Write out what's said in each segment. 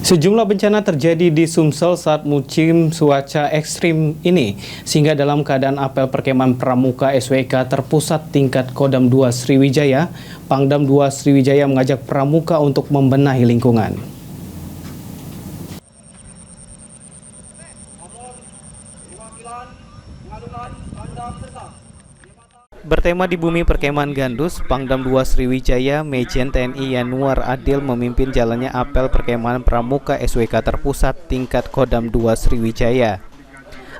Sejumlah bencana terjadi di Sumsel saat musim cuaca ekstrim ini, sehingga dalam keadaan apel perkemahan Pramuka SWK terpusat tingkat Kodam 2 Sriwijaya, Pangdam 2 Sriwijaya mengajak Pramuka untuk membenahi lingkungan. Bertema di Bumi Perkemahan Gandus, Pangdam 2 Sriwijaya, Majen TNI Yanuar Adil memimpin jalannya apel perkemahan Pramuka SWK terpusat tingkat Kodam 2 Sriwijaya.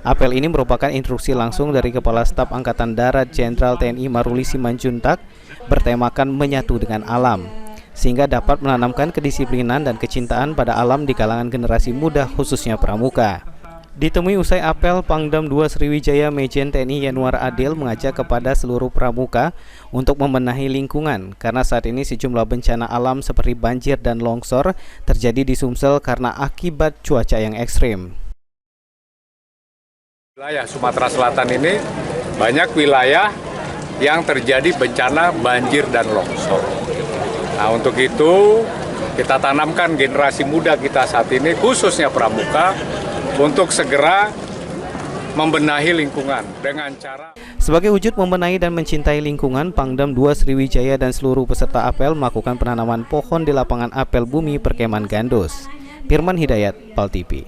Apel ini merupakan instruksi langsung dari Kepala Staf Angkatan Darat Jenderal TNI Maruli Simanjuntak bertemakan menyatu dengan alam, sehingga dapat menanamkan kedisiplinan dan kecintaan pada alam di kalangan generasi muda khususnya Pramuka. Ditemui usai apel, Pangdam 2 Sriwijaya Majen TNI Yanuar Adil mengajak kepada seluruh Pramuka untuk membenahi lingkungan karena saat ini sejumlah bencana alam seperti banjir dan longsor terjadi di Sumsel karena akibat cuaca yang ekstrim. Wilayah Sumatera Selatan ini banyak wilayah yang terjadi bencana banjir dan longsor. Nah, untuk itu kita tanamkan generasi muda kita saat ini, khususnya Pramuka, untuk segera membenahi lingkungan dengan cara... Sebagai wujud membenahi dan mencintai lingkungan, Pangdam 2 Sriwijaya dan seluruh peserta apel melakukan penanaman pohon di lapangan apel Bumi Perkemahan Gandus. Firman Hidayat, PAL TV.